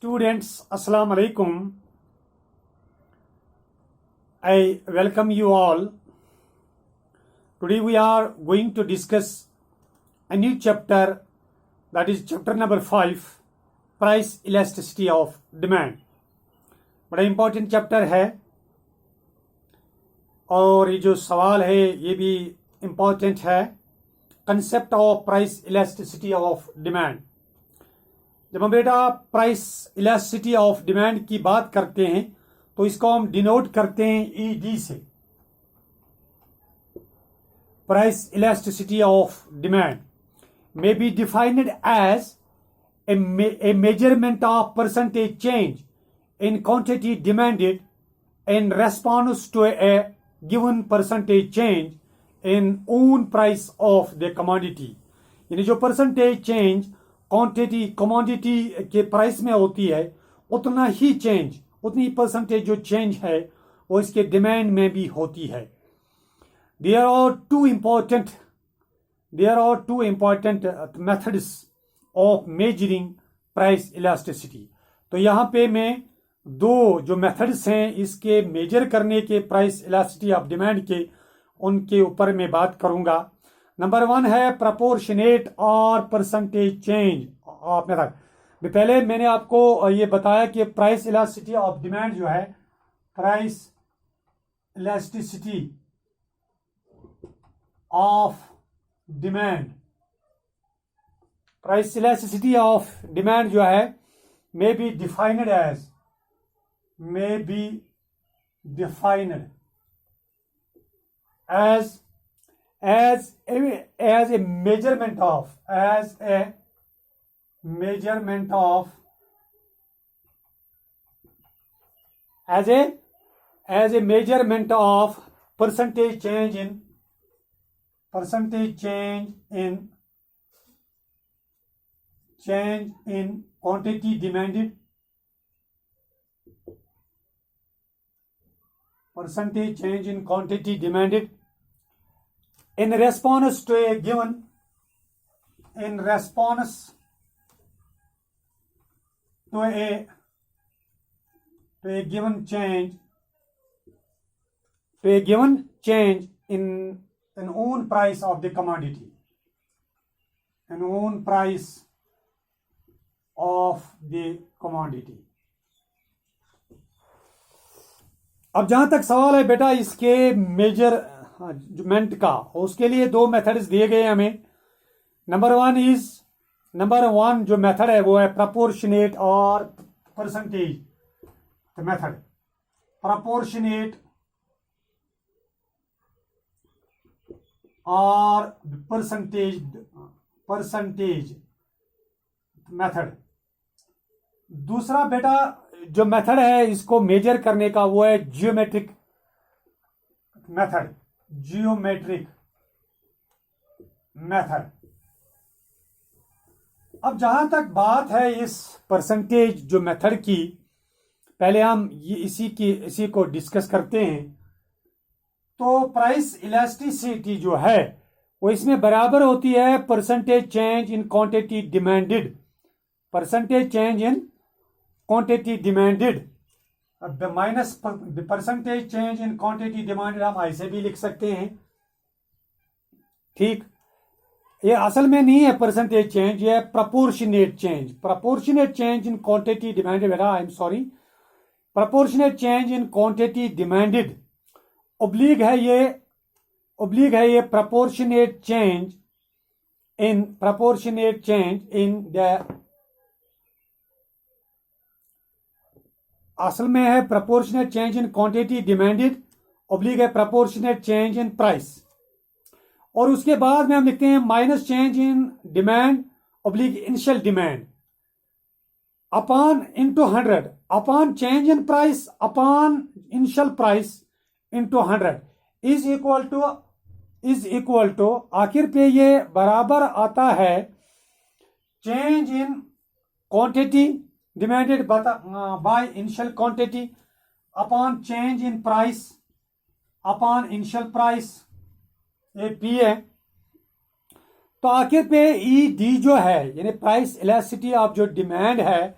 Students, Assalamu alaikum. I welcome you all. Today we are going to discuss a new chapter, that is chapter number 5, price elasticity of demand. बड़ा important chapter है और ये जो सवाल है ये भी important है, concept of price elasticity of demand. जब हम बेटा प्राइस इलास्टिसिटी ऑफ डिमांड की बात करते हैं तो इसको हम डिनोट करते हैं ईडी से, price elasticity of demand may be defined as a measurement of percentage change in quantity demanded in response to a given percentage change in own price of the commodity. यानी जो percentage change quantity commodity के price में होती है उतना ही change, उतनी percentage जो चेंज है वो इसके डिमांड में भी होती है. There are two important methods of measuring price elasticity. तो यहाँ पे मैं दो जो मेथड्स हैं इसके मेजर करने के प्राइस इलास्टिसिटी ऑफ डिमांड के, उनके ऊपर मैं बात करूंगा. नंबर 1 है प्रपोर्शनेट और परसेंटेज चेंज ऑफ मेथड. पहले मैंने आपको ये बताया कि प्राइस इलास्टिसिटी ऑफ डिमांड जो है, price elasticity of demand, price elasticity of demand जो है may be defined as a measurement of percentage change in quantity demanded, percentage change in quantity demanded in response to a given change in an own price of the commodity, अब जहां तक सवाल है बेटा इसके measurement का, उसके लिए दो मेथड्स दिए गए हमें. नंबर वन जो मेथड है वो है प्रपोर्शनेट और परसेंटेज मेथड. प्रपोर्शनेट और परसेंटेज मेथड. दूसरा बेटा जो मेथड है इसको मेजर करने का वो है जियोमेट्रिक मेथड. अब जहां तक बात है इस परसेंटेज जो मेथड की, पहले हम इसी को डिस्कस करते हैं. तो प्राइस इलास्टिसिटी जो है वो इसमें बराबर होती है percentage change in quantity demanded, percentage change in quantity demanded minus percentage change in quantity demanded. हम ऐसे भी लिख सकते हैं, ठीक. ये असल में नहीं है परसेंटेज चेंज, ये proportionate change in quantity demanded. बेटा I am sorry, proportionate change in quantity demanded oblique है ये प्रपोर्शनेट चेंज इन द, असल में है proportionate change in quantity demanded oblique है प्रपोर्शनेट चेंज इन प्राइस. और उसके बाद में हम लिखते हैं minus change in demand oblique initial demand upon into 100 upon change in price upon initial price into 100 is equal to आखिर पे ये बराबर आता है change in quantity demanded by initial quantity upon change in price upon initial price. ये P है. तो आखिर पे ई डी जो है यानी प्राइस इलास्टिसिटी ऑफ जो डिमांड है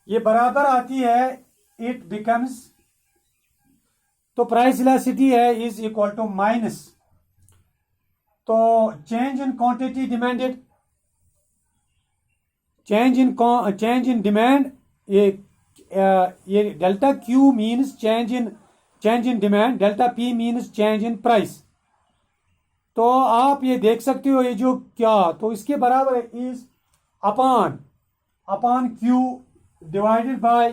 ये बराबर आती है, इट बिकम्स, तो प्राइस इलास्टिसिटी है इज इक्वल टू माइनस, तो change in quantity demanded, change in demand, ये delta Q means change in demand, delta P means change in price. तो आप ये देख सकते हो ये जो क्या, तो इसके बराबर है is upon Q divided by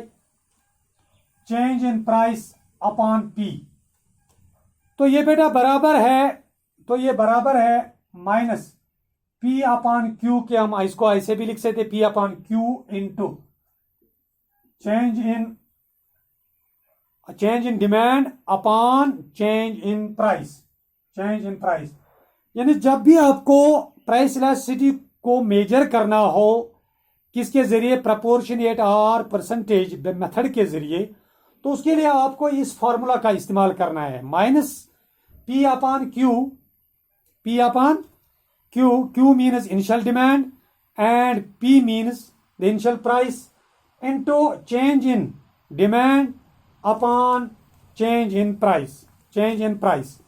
change in price upon P. तो ये बेटा बराबर है, तो ये बराबर है माइनस पी अपॉन क्यू के, हम इसको ऐसे भी लिख सकते P upon Q into change in demand upon change in price, change in price. यानी जब भी आपको प्राइस इलास्टिसिटी को मेजर करना हो किसके जरिए, प्रोपोर्शनेट और परसेंटेज मेथड के जरिए, तो उसके लिए आपको इस फॉर्मूला का इस्तेमाल करना है, minus P upon Q, P upon Q, Q means initial demand and P means the initial price, into change in demand upon change in price, change in price.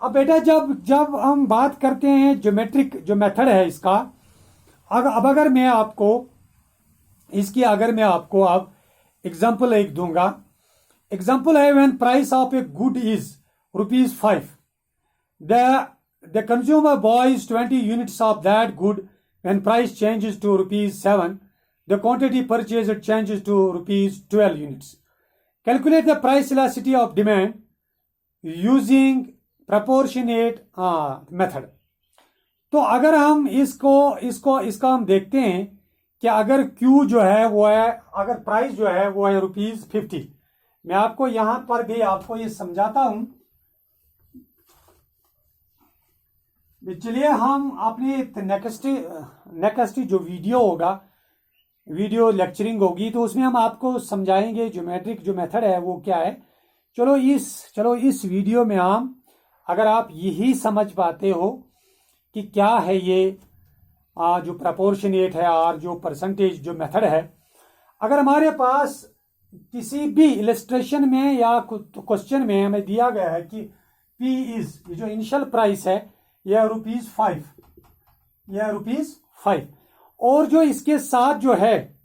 अब बेटा जब हम बात करते हैं ज्योमेट्रिक जो मेथड है इसका, अब अगर मैं आपको इसकी अगर मैं आपको अब एग्जांपल एक दूंगा, एग्जांपल है when price of a good is ₹5, the consumer buys 20 units of that good, when price changes to ₹7, the quantity purchased changes to ₹12 units. Calculate the price elasticity of demand using proportionate method. तो अगर हम इसका हम देखते हैं कि अगर Q जो है वो है, अगर प्राइस जो है वो है ₹50, मैं आपको यहां पर भी आपको ये समझाता हूं। चलिए हम अपनी नेक्स्ट जो वीडियो होगा, वीडियो लेक्चरिंग होगी, तो उसमें हम आपको समझाएंगे ज्योमेट्रिक जो मेथड है वो क्या है। चलो इस वीडियो में हम, अगर आप यही समझ पाते हो कि क्या है ये जो प्रोपोर्शनेट है और जो परसेंटेज जो मेथड है, अगर हमारे पास किसी भी इलस्ट्रेशन में या क्वेश्चन में हमें दिया गया है कि P इज, ये जो इनिशियल प्राइस है यह ₹5, यह ₹5, और जो इसके साथ जो है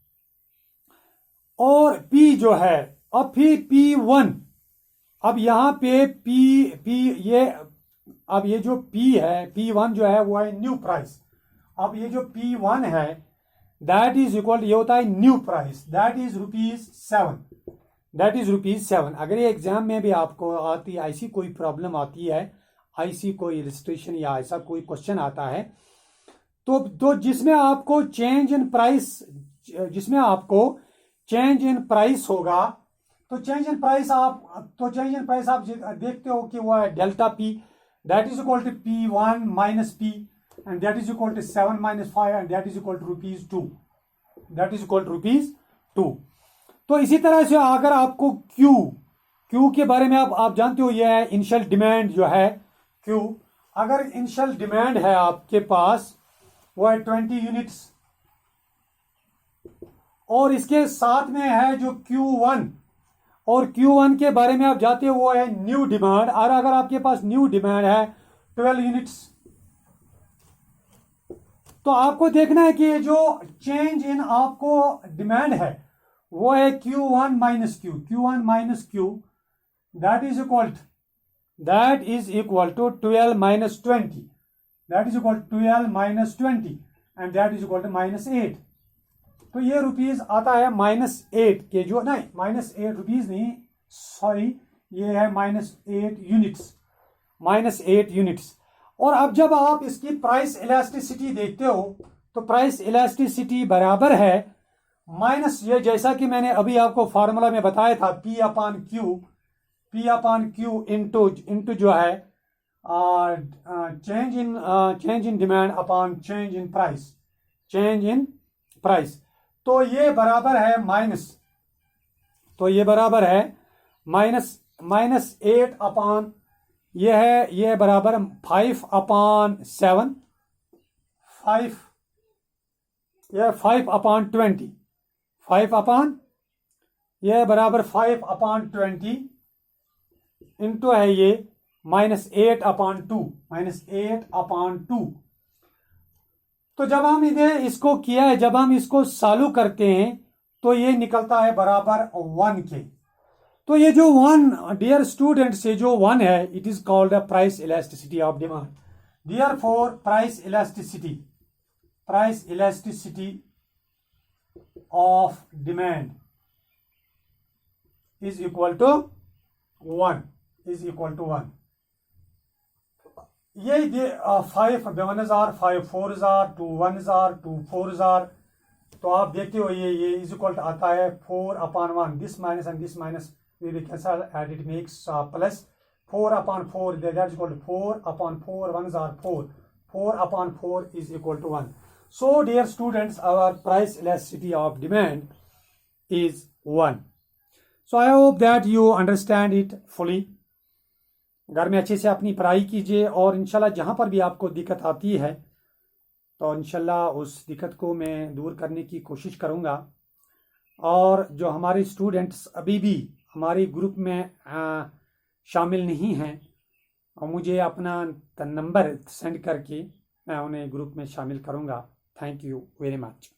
और P जो है, अब फिर P1, अब यहां पे P ये, अब ये जो P है, P1 जो है वो है न्यू प्राइस। अब ये जो P1 है दैट इज इक्वल, ये होता है new price, that is ₹7, that is ₹7। अगर ये एग्जाम में भी आपको आती ऐसी कोई प्रॉब्लम आती है, ऐसी कोई इलस्ट्रेशन या ऐसा कोई क्वेश्चन आता है, तो जिसमें आपको चेंज इन प्राइस, जिसमें आपको चेंज इन प्राइस होगा, तो चेंज इन प्राइस आप देखते हो कि वो है delta p, that is equal to P1 minus P, and that is equal to 7 minus 5, and that is equal to ₹2, that is equal to ₹2। तो इसी तरह से अगर आपको Q के बारे में आप जानते हो, ये है इनिशियल डिमांड जो है Q। अगर इनिशियल डिमांड है आपके पास वो है 20 यूनिट्स, और इसके साथ में है जो Q1, और Q1 के बारे में आप जानते हो वो है न्यू डिमांड, और अगर आपके पास न्यू डिमांड है 12 यूनिट्स, तो आपको देखना है कि जो चेंज इन आपको डिमांड है वो है Q1 minus Q, that is equal to 12 minus 20, that is equal to 12 minus 20, and that is equal to -8। तो ये रुपीज आता है -8 के, जो नहीं -8 रुपीज नहीं, सॉरी, ये है -8 यूनिट्स। और अब जब आप इसकी प्राइस इलास्टिसिटी देखते हो, तो प्राइस इलास्टिसिटी बराबर है माइनस, ये जैसा कि मैंने अभी आपको फॉर्मूला में बताया था, P अपॉन Q इंटू जो है change in demand upon change in price. तो ये बराबर है -8 अपॉन, ये बराबर 5 अपॉन 7, 5 अपॉन 20, 5 अपॉन ये बराबर 5/20 इंटू है ये -8/2, -8/2। तो जब हम इसको किया है, जब हम इसको सॉल्व करते हैं तो ये निकलता है बराबर 1 के। तो ये जो 1, डियर स्टूडेंट्स, ये जो 1 है, it is called the price elasticity of demand. Dear for price elasticity of demand is equal to 1, is equal to 1। ये 5 1s are 5 4s are 2 1s are 2 4s are। तो आप देखते हो ये इज इक्वल आता है 4/1। This minus and this minus will be cancelled and it makes plus 4/4, that is equal to 4/4, 1s are 4, 4/4 is equal to 1। So dear students, our price elasticity of demand is 1। So I hope that you understand it fully। घर में अच्छे से अपनी पढ़ाई कीजिए और इंशाल्लाह जहाँ पर भी आपको दिक्कत आती है तो इंशाल्लाह उस दिक्कत को मैं दूर करने की कोशिश करूँगा। और जो हमारे स्टूडेंट्स अभी भी हमारे ग्रुप में शामिल नहीं हैं, और मुझे अपना नंबर सेंड करके मैं उन्हें ग्रुप में शामिल करूँगा। Thank you very much.